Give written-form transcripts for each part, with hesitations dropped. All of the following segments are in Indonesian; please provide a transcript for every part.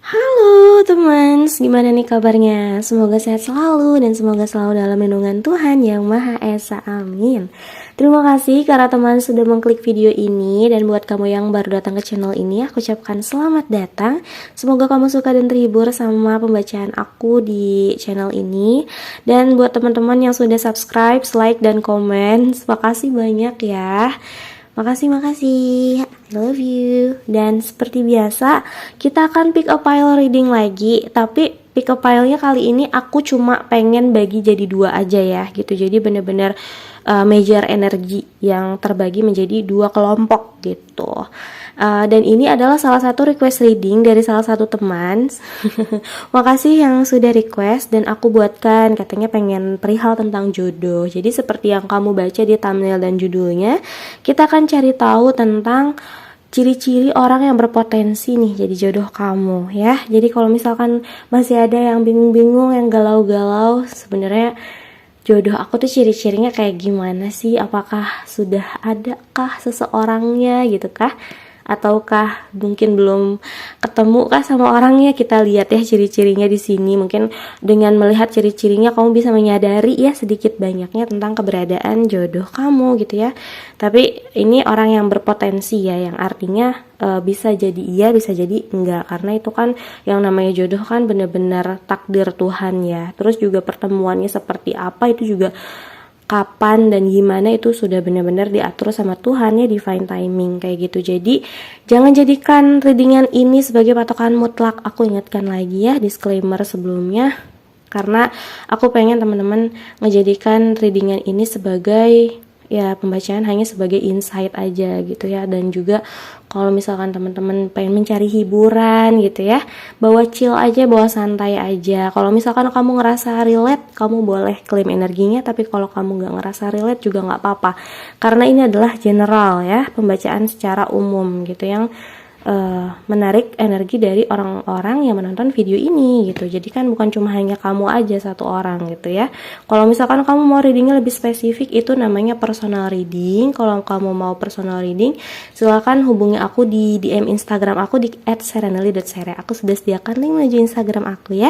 Halo teman, gimana nih kabarnya? Semoga sehat selalu dan semoga selalu dalam lindungan Tuhan Yang Maha Esa. Amin. Terima kasih karena teman sudah mengklik video ini. Dan buat kamu yang baru datang ke channel ini, aku ucapkan selamat datang. Semoga kamu suka dan terhibur sama pembacaan aku di channel ini. Dan buat teman-teman yang sudah subscribe, like, dan komen, makasih banyak ya. Makasih, I love you. Dan seperti biasa, kita akan pick a pile reading lagi. Tapi pick a pile-nya kali ini aku cuma pengen bagi jadi 2 aja ya gitu. Jadi bener-bener major energi yang terbagi menjadi 2 kelompok gitu. Dan ini adalah salah satu request reading dari salah satu teman. Makasih yang sudah request dan aku buatkan, katanya pengen perihal tentang jodoh. Jadi seperti yang kamu baca di thumbnail dan judulnya, kita akan cari tahu tentang ciri-ciri orang yang berpotensi nih jadi jodoh kamu ya. Jadi kalau misalkan masih ada yang bingung-bingung, yang galau-galau, sebenarnya jodoh aku tuh ciri-cirinya kayak gimana sih? Apakah sudah adakah seseorangnya gitu kah? Ataukah mungkin belum ketemu kah sama orangnya? Kita lihat ya ciri-cirinya di sini. Mungkin dengan melihat ciri-cirinya kamu bisa menyadari ya sedikit banyaknya tentang keberadaan jodoh kamu gitu ya. Tapi ini orang yang berpotensi ya, yang artinya bisa jadi iya, bisa jadi enggak, karena itu kan yang namanya jodoh kan benar-benar takdir Tuhan ya. Terus juga pertemuannya seperti apa itu juga kapan dan gimana itu sudah benar-benar diatur sama Tuhan ya, divine timing kayak gitu. Jadi jangan jadikan readingan ini sebagai patokan mutlak. Aku ingatkan lagi ya disclaimer sebelumnya, karena aku pengen teman-teman ngejadikan readingan ini sebagai ya pembacaan hanya sebagai insight aja gitu ya. Dan juga kalau misalkan teman-teman pengen mencari hiburan gitu ya, bawa chill aja, bawa santai aja. Kalau misalkan kamu ngerasa relate, kamu boleh klaim energinya. Tapi kalau kamu nggak ngerasa relate juga nggak apa-apa, karena ini adalah general ya, pembacaan secara umum gitu yang menarik energi dari orang-orang yang menonton video ini gitu. Jadi kan bukan cuma hanya kamu aja satu orang gitu ya. Kalau misalkan kamu mau readingnya lebih spesifik, itu namanya personal reading. Kalau kamu mau personal reading, silakan hubungi aku di DM Instagram aku di @serenely.sere. Aku sudah sediakan link menuju Instagram aku ya.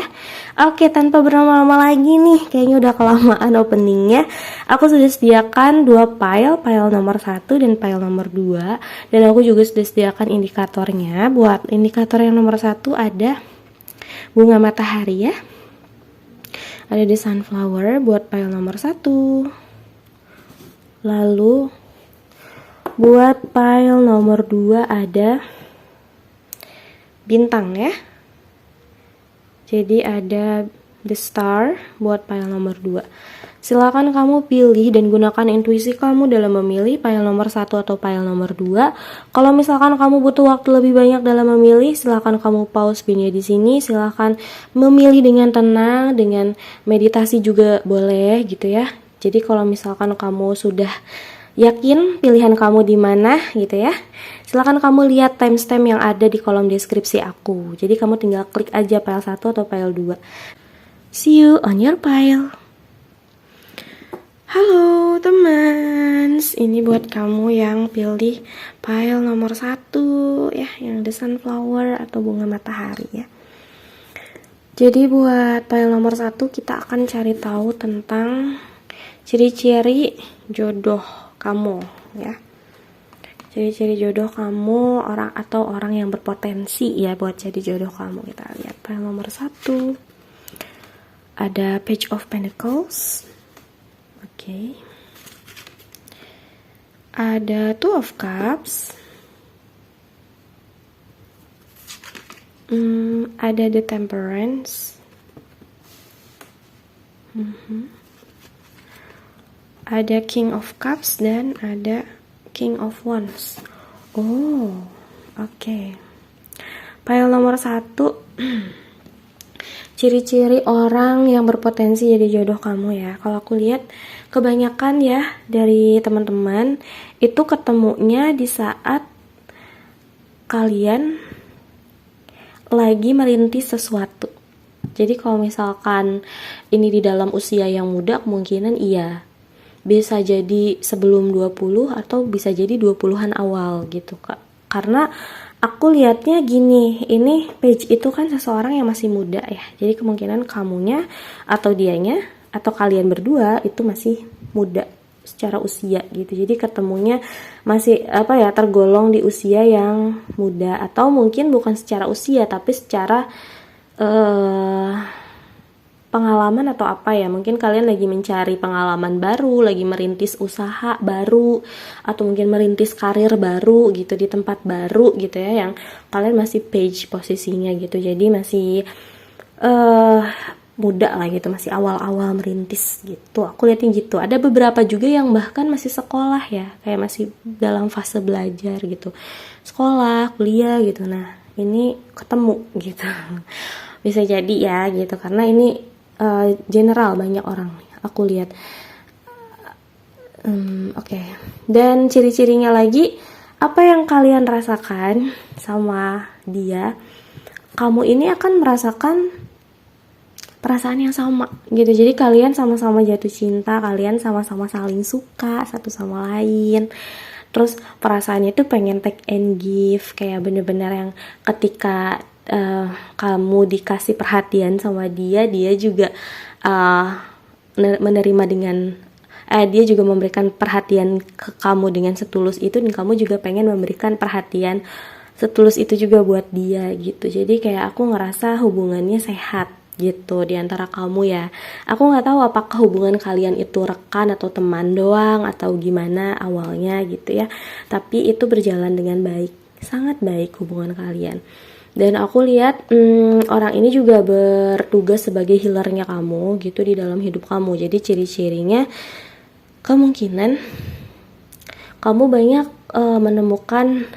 Oke, tanpa berlama-lama lagi nih, kayaknya udah kelamaan openingnya. Aku sudah sediakan 2 file nomor 1 dan file nomor 2. Dan aku juga sudah sediakan indikatornya. Buat indikator yang nomor 1 ada bunga matahari ya, ada the sunflower buat file nomor 1. Lalu buat file nomor 2 ada bintang ya. Jadi ada the star buat file nomor 2. Silakan kamu pilih dan gunakan intuisi kamu dalam memilih file nomor 1 atau file nomor 2. Kalau misalkan kamu butuh waktu lebih banyak dalam memilih, silakan kamu pause video di sini. Silakan memilih dengan tenang, dengan meditasi juga boleh gitu ya. Jadi kalau misalkan kamu sudah yakin pilihan kamu di mana gitu ya, silakan kamu lihat timestamp yang ada di kolom deskripsi aku. Jadi kamu tinggal klik aja file 1 atau file 2. See you on your file. Halo teman, ini buat kamu yang pilih file nomor 1 ya, yang the sunflower atau bunga matahari ya. Jadi buat file nomor 1 kita akan cari tahu tentang ciri-ciri jodoh kamu ya. Ciri-ciri jodoh kamu, orang atau orang yang berpotensi ya buat jadi jodoh kamu. Kita lihat file nomor 1. Ada Page of Pentacles. Oke. Ada Two of Cups. Ada The Temperance. Ada King of Cups dan ada King of Wands. Oh, oke. File nomor 1. Ciri-ciri orang yang berpotensi jadi jodoh kamu ya. Kalau aku lihat kebanyakan ya dari teman-teman itu ketemunya di saat kalian lagi merintis sesuatu. Jadi kalau misalkan ini di dalam usia yang muda, kemungkinan iya. Bisa jadi sebelum 20 atau bisa jadi 20-an awal gitu Kak. Karena aku lihatnya gini, ini page itu kan seseorang yang masih muda ya, jadi kemungkinan kamunya atau dianya atau kalian berdua itu masih muda secara usia gitu, jadi ketemunya masih apa ya, tergolong di usia yang muda, atau mungkin bukan secara usia tapi secara pengalaman atau apa ya, mungkin kalian lagi mencari pengalaman baru, lagi merintis usaha baru, atau mungkin merintis karir baru gitu di tempat baru gitu ya, yang kalian masih page posisinya gitu, jadi masih muda lah gitu, masih awal-awal merintis gitu. Aku liatin gitu. Ada beberapa juga yang bahkan masih sekolah ya, kayak masih dalam fase belajar gitu, sekolah, kuliah gitu. Nah ini ketemu gitu. Bisa jadi ya gitu, karena ini general banyak orang aku lihat. Oke. Dan ciri-cirinya lagi, apa yang kalian rasakan sama dia, kamu ini akan merasakan perasaan yang sama gitu. Jadi kalian sama-sama jatuh cinta, kalian sama-sama saling suka satu sama lain. Terus perasaannya tuh pengen take and give, kayak bener-bener yang ketika kamu dikasih perhatian sama dia, dia juga menerima dengan dia juga memberikan perhatian ke kamu dengan setulus itu, dan kamu juga pengen memberikan perhatian setulus itu juga buat dia gitu. Jadi kayak aku ngerasa hubungannya sehat gitu di antara kamu ya. Aku nggak tahu apakah hubungan kalian itu rekan atau teman doang atau gimana awalnya gitu ya, tapi itu berjalan dengan baik, sangat baik hubungan kalian. Dan aku lihat orang ini juga bertugas sebagai healernya kamu gitu di dalam hidup kamu. Jadi ciri-cirinya kemungkinan kamu banyak menemukan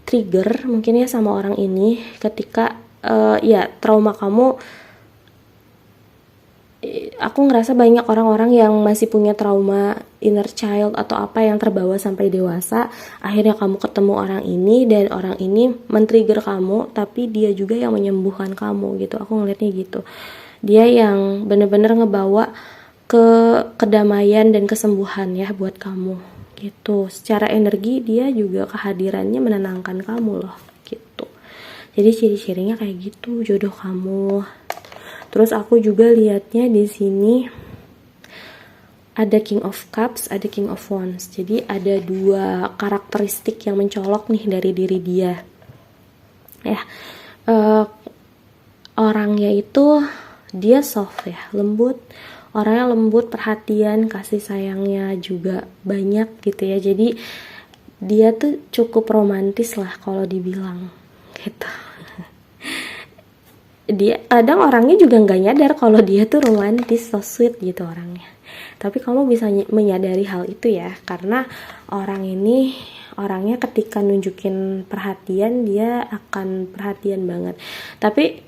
trigger mungkin ya sama orang ini ketika ya trauma kamu. Aku ngerasa banyak orang-orang yang masih punya trauma inner child atau apa yang terbawa sampai dewasa. Akhirnya kamu ketemu orang ini, dan orang ini men-trigger kamu, tapi dia juga yang menyembuhkan kamu gitu. Aku ngeliatnya gitu. Dia yang bener-bener ngebawa ke kedamaian dan kesembuhan ya buat kamu gitu. Secara energi dia juga kehadirannya menenangkan kamu loh gitu. Jadi ciri-cirinya kayak gitu jodoh kamu. Terus aku juga lihatnya di sini ada King of Cups, ada King of Wands. Jadi ada dua karakteristik yang mencolok nih dari diri dia. Ya, orangnya itu dia soft ya, lembut. Orangnya lembut, perhatian, kasih sayangnya juga banyak gitu ya. Jadi dia tuh cukup romantis lah kalau dibilang gitu. Dia kadang orangnya juga nggak nyadar kalau dia tuh romantis, so sweet gitu orangnya. Tapi kamu bisa menyadari hal itu ya, karena orang ini orangnya ketika nunjukin perhatian dia akan perhatian banget. Tapi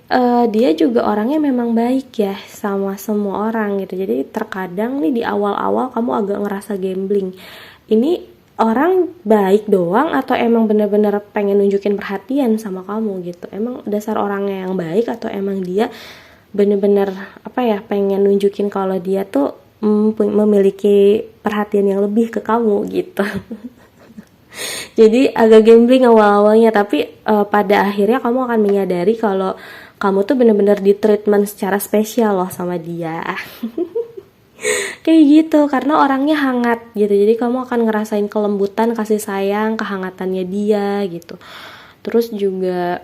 dia juga orangnya memang baik ya sama semua orang gitu. Jadi terkadang nih di awal-awal kamu agak ngerasa gambling. Ini orang baik doang atau emang bener-bener pengen nunjukin perhatian sama kamu gitu. Emang dasar orangnya yang baik atau emang dia bener-bener apa ya, pengen nunjukin kalau dia tuh memiliki perhatian yang lebih ke kamu gitu. Jadi agak gambling awal-awalnya, tapi pada akhirnya kamu akan menyadari kalau kamu tuh bener-bener di treatment secara spesial loh sama dia. Kayak gitu, karena orangnya hangat gitu. Jadi kamu akan ngerasain kelembutan, kasih sayang, kehangatannya dia gitu. Terus juga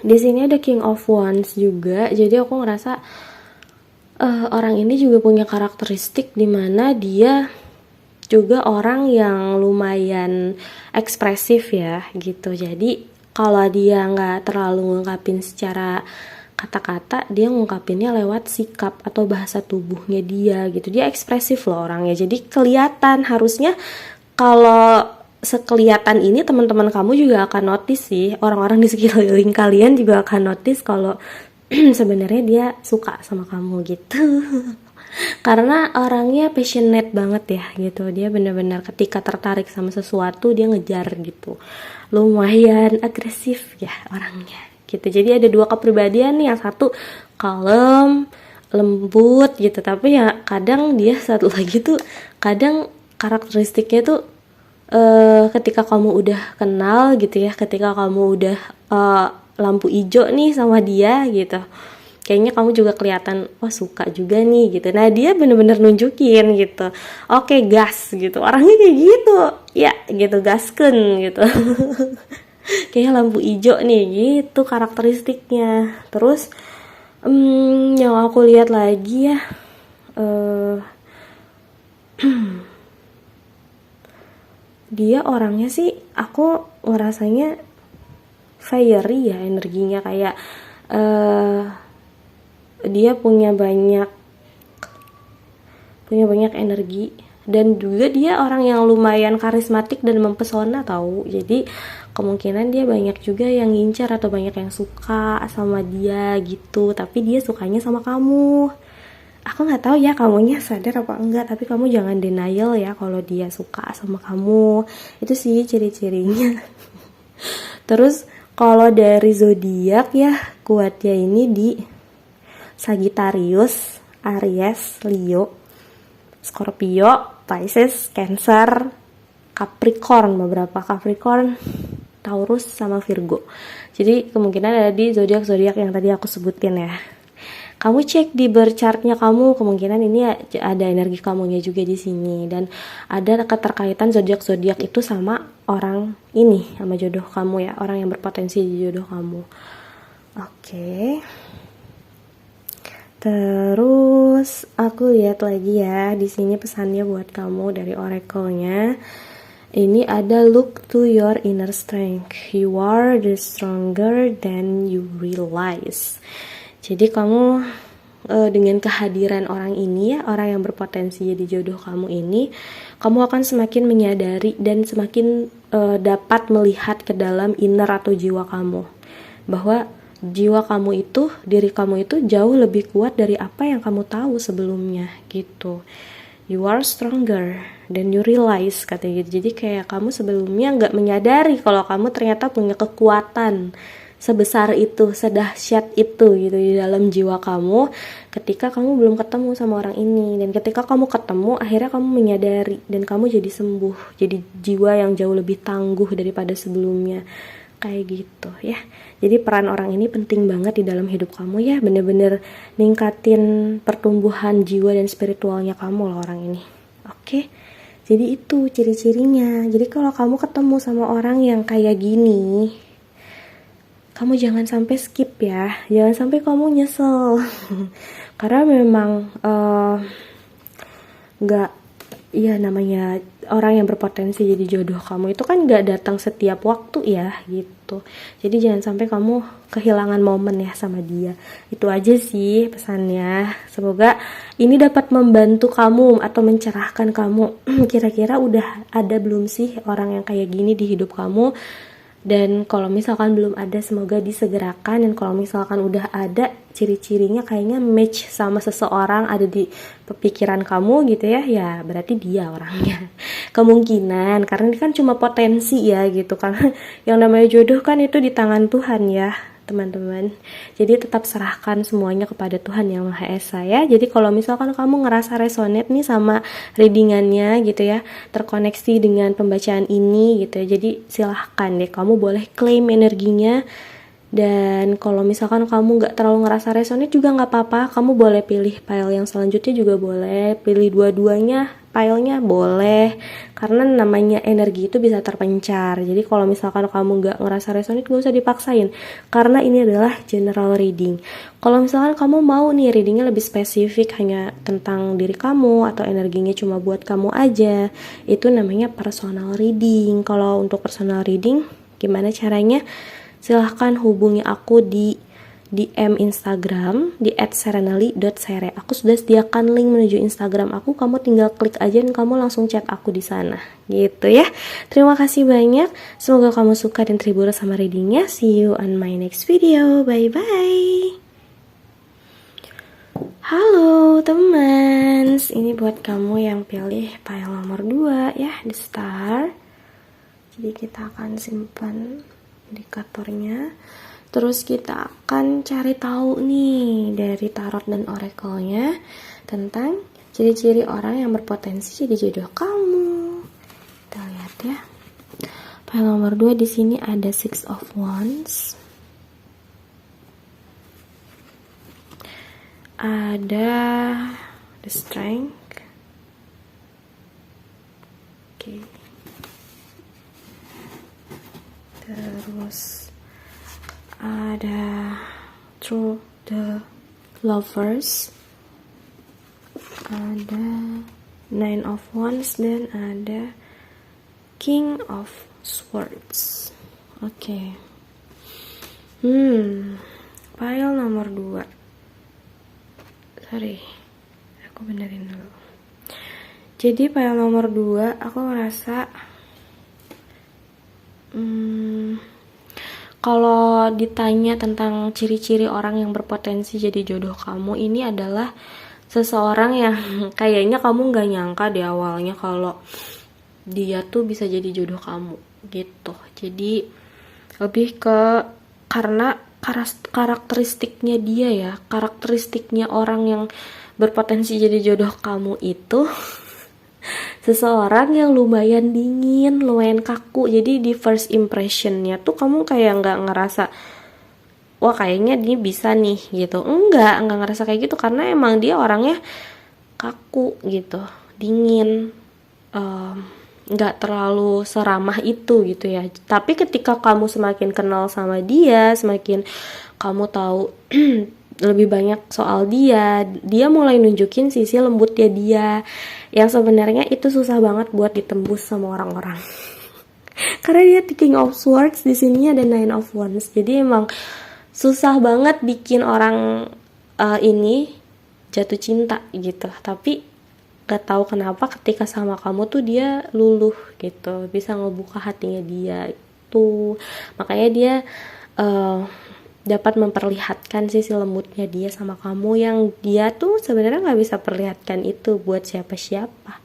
di sini ada King of Wands juga. Jadi aku ngerasa orang ini juga punya karakteristik dimana dia juga orang yang lumayan ekspresif ya gitu. Jadi kalau dia nggak terlalu ngungkapin secara kata-kata, dia ngungkapinnya lewat sikap atau bahasa tubuhnya dia gitu. Dia ekspresif loh orangnya, jadi kelihatan. Harusnya kalau sekelihatan ini teman-teman kamu juga akan notice sih, orang-orang di sekeliling kalian juga akan notice kalau sebenarnya dia suka sama kamu gitu. Karena orangnya passionate banget ya gitu. Dia benar-benar ketika tertarik sama sesuatu dia ngejar gitu. Lumayan agresif ya orangnya gitu. Jadi ada dua kepribadian nih, yang satu kalem, lembut gitu, tapi ya kadang dia satu lagi tuh kadang karakteristiknya tuh ketika kamu udah kenal gitu ya, ketika kamu udah lampu hijau nih sama dia gitu, kayaknya kamu juga kelihatan wah suka juga nih gitu. Nah dia bener-bener nunjukin gitu, oke gas gitu, orangnya kayak gitu ya gitu, gasken gitu. Kayak lampu hijau nih gitu karakteristiknya. Terus yang aku lihat lagi ya, dia orangnya sih aku ngerasanya fiery ya energinya, kayak dia punya banyak energi, dan juga dia orang yang lumayan karismatik dan mempesona tahu. Jadi kemungkinan dia banyak juga yang ngincar atau banyak yang suka sama dia gitu, tapi dia sukanya sama kamu. Aku nggak tahu ya kamunya sadar apa enggak, tapi kamu jangan denial ya kalau dia suka sama kamu. Itu sih ciri-cirinya. Terus kalau dari zodiak ya, kuatnya ini di Sagittarius, Aries, Leo, Scorpio, Pisces, Cancer, Capricorn, beberapa Capricorn, Taurus sama Virgo. Jadi kemungkinan ada di zodiak-zodiak yang tadi aku sebutin ya. Kamu cek di birth chartnya kamu, kemungkinan ini ada energi kamunya juga di sini, dan ada keterkaitan zodiak-zodiak itu sama orang ini, sama jodoh kamu ya, orang yang berpotensi di jodoh kamu. Oke. Terus aku lihat lagi ya, di sini pesannya buat kamu dari oracle-nya. Ini ada look to your inner strength. You are the stronger than you realize. Jadi kamu dengan kehadiran orang ini ya, orang yang berpotensi jadi jodoh kamu ini, kamu akan semakin menyadari dan semakin dapat melihat ke dalam inner atau jiwa kamu, bahwa jiwa kamu itu, diri kamu itu jauh lebih kuat dari apa yang kamu tahu sebelumnya gitu. You are stronger than you realize katanya gitu. Jadi kayak kamu sebelumnya nggak menyadari kalau kamu ternyata punya kekuatan sebesar itu, sedahsyat itu gitu di dalam jiwa kamu ketika kamu belum ketemu sama orang ini. Dan ketika kamu ketemu, akhirnya kamu menyadari dan kamu jadi sembuh, jadi jiwa yang jauh lebih tangguh daripada sebelumnya, kayak gitu ya. Jadi peran orang ini penting banget di dalam hidup kamu ya, bener-bener ningkatin pertumbuhan jiwa dan spiritualnya kamu loh orang ini. Oke, jadi itu ciri-cirinya. Jadi kalau kamu ketemu sama orang yang kayak gini, kamu jangan sampai skip ya, jangan sampai kamu nyesel. Karena memang nggak, ya namanya orang yang berpotensi jadi jodoh kamu itu kan nggak datang setiap waktu ya gitu. Jadi jangan sampai kamu kehilangan momen ya sama dia. Itu aja sih pesannya. Semoga ini dapat membantu kamu atau mencerahkan kamu. Kira-kira udah ada belum sih orang yang kayak gini di hidup kamu? Dan kalau misalkan belum ada, semoga disegerakan. Dan kalau misalkan udah ada, ciri-cirinya kayaknya match sama seseorang ada di pikiran kamu gitu ya, ya berarti dia orangnya. Kemungkinan, karena ini kan cuma potensi ya gitu. Karena yang namanya jodoh kan itu di tangan Tuhan ya teman-teman. Jadi tetap serahkan semuanya kepada Tuhan Yang Maha Esa ya. Jadi kalau misalkan kamu ngerasa resonate nih sama readingannya gitu ya, terkoneksi dengan pembacaan ini gitu ya, jadi silahkan deh, kamu boleh claim energinya. Dan kalau misalkan kamu gak terlalu ngerasa resonate juga gak apa-apa, kamu boleh pilih file yang selanjutnya juga boleh, pilih dua-duanya filenya boleh, karena namanya energi itu bisa terpencar. Jadi kalau misalkan kamu gak ngerasa resonate, gak usah dipaksain, karena ini adalah general reading. Kalau misalkan kamu mau nih readingnya lebih spesifik, hanya tentang diri kamu atau energinya cuma buat kamu aja, itu namanya personal reading. Kalau untuk personal reading, gimana caranya? Silahkan hubungi aku di DM Instagram di @serenally.sere. Aku sudah sediakan link menuju Instagram aku, kamu tinggal klik aja dan kamu langsung chat aku di sana. Gitu ya. Terima kasih banyak. Semoga kamu suka dan terhibur sama readingnya. See you on my next video. Bye bye. Halo teman, ini buat kamu yang pilih file nomor 2 ya, The Star. Jadi kita akan simpan indikatornya. Terus kita akan cari tahu nih dari tarot dan oracle-nya tentang ciri-ciri orang yang berpotensi jadi jodoh kamu. Kita lihat ya. File nomor 2 di sini ada Six of Wands. Ada The Strength. Oke. Terus ada Through the Lovers. Ada Nine of Wands dan ada King of Swords. Oke. File nomor 2. Sorry, aku benerin dulu. Jadi file nomor 2 aku ngerasa kalau ditanya tentang ciri-ciri orang yang berpotensi jadi jodoh kamu, ini adalah seseorang yang kayaknya kamu gak nyangka di awalnya kalau dia tuh bisa jadi jodoh kamu gitu. Jadi lebih ke karena karakteristiknya dia ya, karakteristiknya orang yang berpotensi jadi jodoh kamu itu seseorang yang lumayan dingin, lumayan kaku. Jadi di first impressionnya tuh kamu kayak nggak ngerasa wah kayaknya dia bisa nih gitu. Enggak ngerasa kayak gitu karena emang dia orangnya kaku gitu, dingin, nggak terlalu seramah itu gitu ya. Tapi ketika kamu semakin kenal sama dia, semakin kamu tahu lebih banyak soal dia mulai nunjukin sisi lembutnya dia yang sebenarnya itu susah banget buat ditembus sama orang-orang. Karena dia King of Swords, di sini ada Nine of Wands. Jadi emang susah banget bikin orang ini jatuh cinta gitu. Tapi gak tahu kenapa ketika sama kamu tuh dia luluh gitu, bisa ngebuka hatinya dia itu. Makanya dia dapat memperlihatkan sisi lembutnya dia sama kamu yang dia tuh sebenarnya nggak bisa perlihatkan itu buat siapa-siapa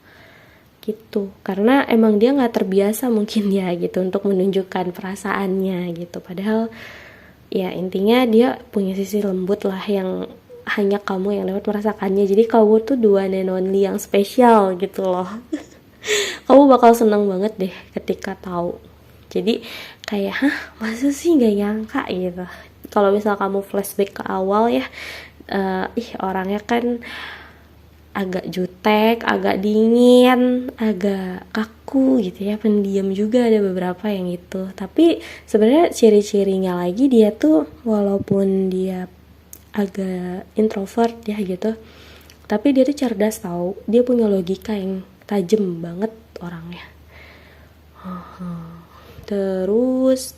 gitu, karena emang dia nggak terbiasa mungkin ya gitu untuk menunjukkan perasaannya gitu. Padahal ya intinya dia punya sisi lembut lah yang hanya kamu yang dapat merasakannya. Jadi kamu tuh the one and only yang spesial gitu loh. Kamu bakal seneng banget deh ketika tahu. Jadi kayak masa sih nggak nyangka gitu. Kalau misal kamu flashback ke awal ya, orangnya kan agak jutek, agak dingin, agak kaku gitu ya, pendiam juga ada beberapa yang itu. Tapi sebenarnya ciri-cirinya lagi dia tuh walaupun dia agak introvert ya gitu, tapi dia tuh cerdas tahu, dia punya logika yang tajam banget orangnya. Terus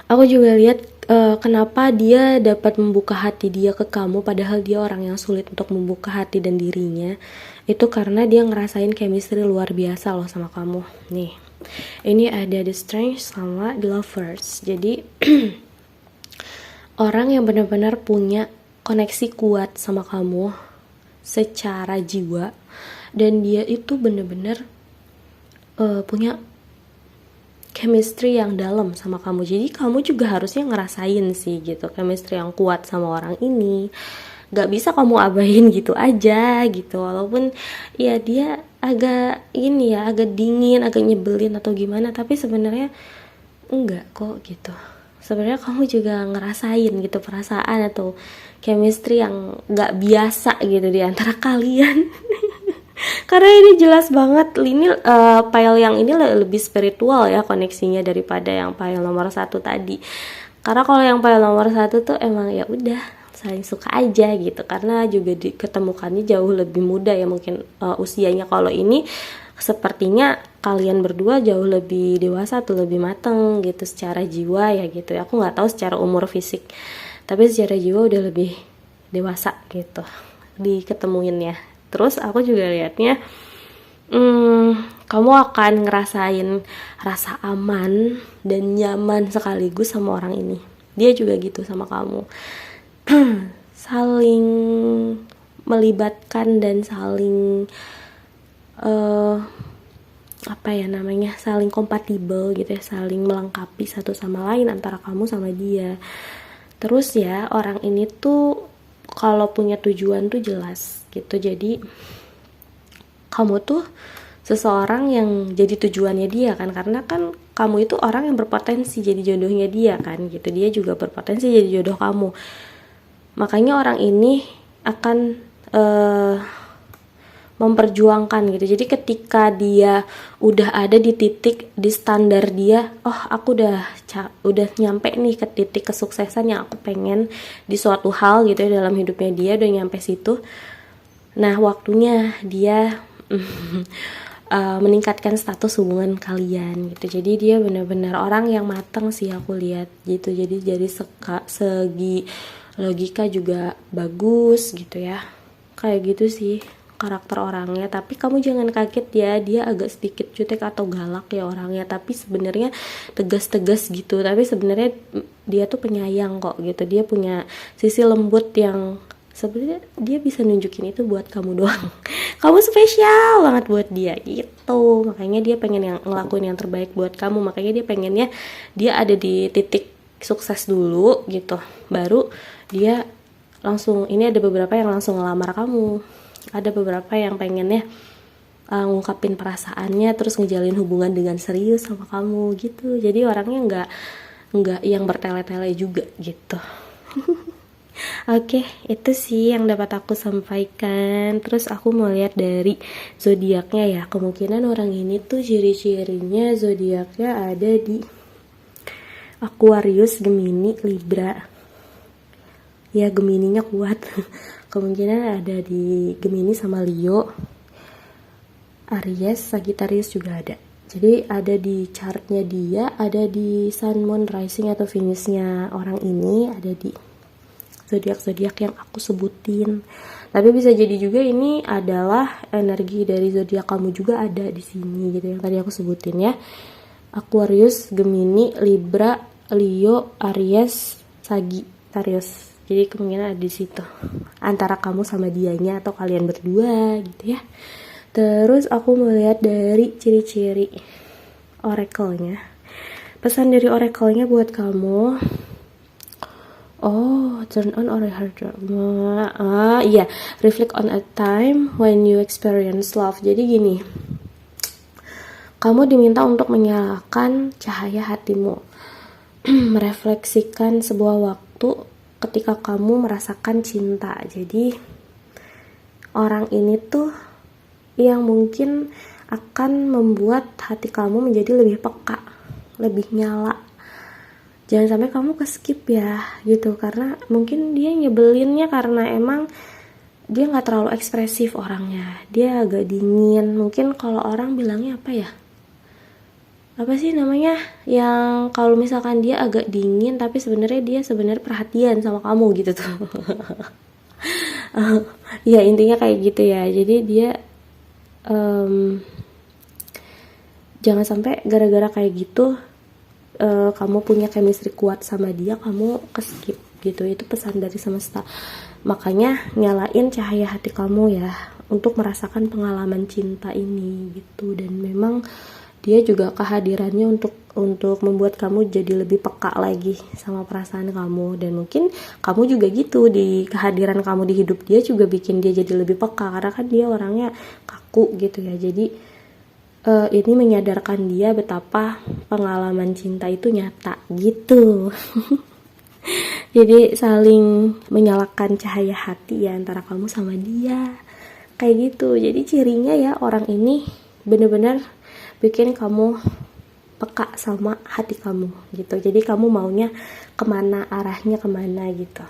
aku juga lihat kenapa dia dapat membuka hati dia ke kamu padahal dia orang yang sulit untuk membuka hati dan dirinya. Itu karena dia ngerasain chemistry luar biasa loh sama kamu. Nih, ini ada The Strength sama The Lovers. Jadi orang yang benar-benar punya koneksi kuat sama kamu secara jiwa, dan dia itu benar-benar punya chemistry yang dalam sama kamu. Jadi kamu juga harusnya ngerasain sih gitu chemistry yang kuat sama orang ini. Gak bisa kamu abain gitu aja gitu. Walaupun ya dia agak ini ya, agak dingin, agak nyebelin atau gimana, tapi sebenarnya enggak kok gitu. Sebenarnya kamu juga ngerasain gitu perasaan atau chemistry yang gak biasa gitu di antara kalian. Karena ini jelas banget, ini file yang ini lebih spiritual ya koneksinya daripada yang file nomor 1 tadi. Karena kalau yang file nomor 1 tuh emang ya udah saling suka aja gitu, karena juga ketemukannya jauh lebih muda ya mungkin usianya. Kalau ini sepertinya kalian berdua jauh lebih dewasa atau lebih mateng gitu secara jiwa ya gitu ya. Aku nggak tahu secara umur fisik, tapi secara jiwa udah lebih dewasa gitu diketemuinnya. Terus aku juga liatnya kamu akan ngerasain rasa aman dan nyaman sekaligus sama orang ini. Dia juga gitu sama kamu. Saling melibatkan dan saling saling kompatibel gitu ya, saling melengkapi satu sama lain antara kamu sama dia. Terus ya orang ini tuh kalau punya tujuan tuh jelas gitu. Jadi kamu tuh seseorang yang jadi tujuannya dia kan, karena kan kamu itu orang yang berpotensi jadi jodohnya dia kan gitu, dia juga berpotensi jadi jodoh kamu. Makanya orang ini akan memperjuangkan gitu. Jadi ketika dia udah ada di titik, di standar dia, oh aku udah nyampe nih ke titik kesuksesan yang aku pengen di suatu hal gitu ya, dalam hidupnya dia udah nyampe situ. Nah waktunya dia meningkatkan status hubungan kalian gitu. Jadi dia benar-benar orang yang matang sih aku lihat gitu. Jadi dari segi logika juga bagus gitu ya, kayak gitu sih karakter orangnya. Tapi kamu jangan kaget ya, dia agak sedikit jutek atau galak ya orangnya, tapi sebenarnya tegas-tegas gitu. Tapi sebenarnya dia tuh penyayang kok gitu, dia punya sisi lembut yang sebenarnya dia bisa nunjukin itu buat kamu doang. Kamu spesial banget buat dia gitu. Makanya dia pengen yang ngelakuin yang terbaik buat kamu. Makanya dia pengennya dia ada di titik sukses dulu gitu, baru dia langsung, ini ada beberapa yang langsung ngelamar kamu, ada beberapa yang pengennya ngungkapin perasaannya terus ngejalin hubungan dengan serius sama kamu gitu. Jadi orangnya nggak yang bertele-tele juga gitu. Oke, itu sih yang dapat aku sampaikan. Terus aku mau lihat dari zodiaknya ya. Kemungkinan orang ini tuh ciri-cirinya zodiaknya ada di Aquarius, Gemini, Libra. Ya Gemininya kuat. Kemungkinan ada di Gemini sama Leo, Aries, Sagittarius juga ada. Jadi ada di chartnya dia, ada di Sun, Moon, Rising atau Venusnya orang ini, ada di zodiak-zodiak yang aku sebutin. Tapi bisa jadi juga ini adalah energi dari zodiak kamu juga ada di sini gitu yang tadi aku sebutin ya. Aquarius, Gemini, Libra, Leo, Aries, Sagittarius. Jadi kemungkinan ada di situ antara kamu sama dianya atau kalian berdua gitu ya. Terus aku melihat dari ciri-ciri oracle-nya. Pesan dari oracle-nya buat kamu. Oh, turn on or heart drama. Iya, reflect on a time when you experience love. Jadi gini, kamu diminta untuk menyalakan cahaya hatimu, merefleksikan sebuah waktu ketika kamu merasakan cinta. Jadi orang ini tuh yang mungkin akan membuat hati kamu menjadi lebih peka, lebih nyala. Jangan sampai kamu skip ya gitu, karena mungkin dia nyebelinnya karena emang dia nggak terlalu ekspresif orangnya, dia agak dingin. Mungkin kalau orang bilangnya apa ya, apa sih namanya, yang kalau misalkan dia agak dingin tapi sebenarnya dia sebenarnya perhatian sama kamu gitu tuh. Ya intinya kayak gitu ya. Jadi dia jangan sampai gara-gara kayak gitu kamu punya chemistry kuat sama dia, kamu skip gitu. Itu pesan dari semesta. Makanya nyalain cahaya hati kamu ya untuk merasakan pengalaman cinta ini gitu. Dan memang dia juga kehadirannya untuk membuat kamu jadi lebih peka lagi sama perasaan kamu. Dan mungkin kamu juga gitu, di kehadiran kamu di hidup dia juga bikin dia jadi lebih peka, karena kan dia orangnya kaku gitu ya. Jadi ini menyadarkan dia betapa pengalaman cinta itu nyata gitu. Jadi saling menyalakan cahaya hati ya antara kamu sama dia, kayak gitu. Jadi cirinya ya orang ini bener-bener bikin kamu peka sama hati kamu gitu. Jadi kamu maunya kemana, arahnya kemana gitu.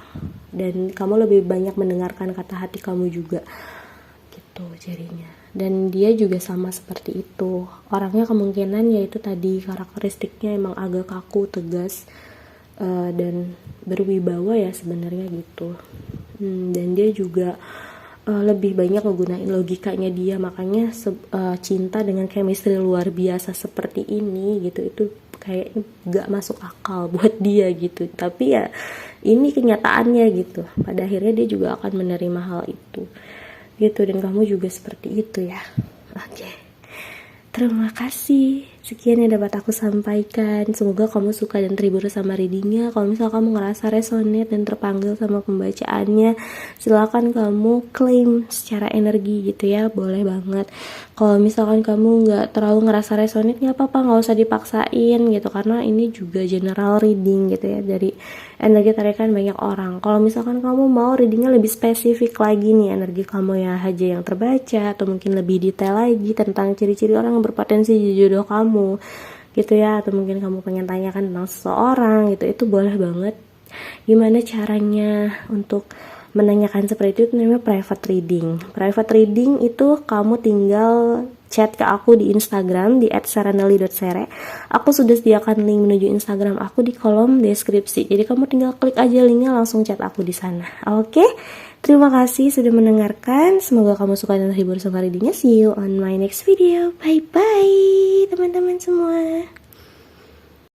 Dan kamu lebih banyak mendengarkan kata hati kamu juga gitu cirinya. Dan dia juga sama seperti itu. Orangnya kemungkinan yaitu tadi karakteristiknya emang agak kaku, tegas, dan berwibawa ya sebenarnya gitu. Dan dia juga lebih banyak menggunakan logikanya dia. Makanya cinta dengan chemistry luar biasa seperti ini gitu, itu kayaknya gak masuk akal buat dia gitu. Tapi ya ini kenyataannya gitu. Pada akhirnya dia juga akan menerima hal itu gitu. Dan kamu juga seperti itu ya. Oke. Terima kasih. sekian yang dapat aku sampaikan. Semoga kamu suka dan terhibur sama readingnya. Kalau misal kamu ngerasa resonate dan terpanggil sama pembacaannya, silakan kamu klaim secara energi gitu ya, boleh banget. Kalau misalkan kamu nggak terlalu ngerasa resonate, nggak apa-apa, nggak usah dipaksain gitu, karena ini juga general reading gitu ya, dari energi tarikan banyak orang. Kalau misalkan kamu mau readingnya lebih spesifik lagi nih, energi kamu ya aja yang terbaca, atau mungkin lebih detail lagi tentang ciri-ciri orang yang berpotensi jadi jodoh kamu gitu ya, atau mungkin kamu pengen tanyakan tentang seseorang gitu, itu boleh banget. Gimana caranya untuk menanyakan seperti itu namanya private reading. Private reading itu kamu tinggal chat ke aku di Instagram di @saraneli.sere. Aku sudah sediakan link menuju Instagram aku di kolom deskripsi. Jadi kamu tinggal klik aja linknya, langsung chat aku di sana. Oke? Terima kasih sudah mendengarkan. Semoga kamu suka dan terhibur sama readingnya. See you on my next video. Bye bye teman-teman semua.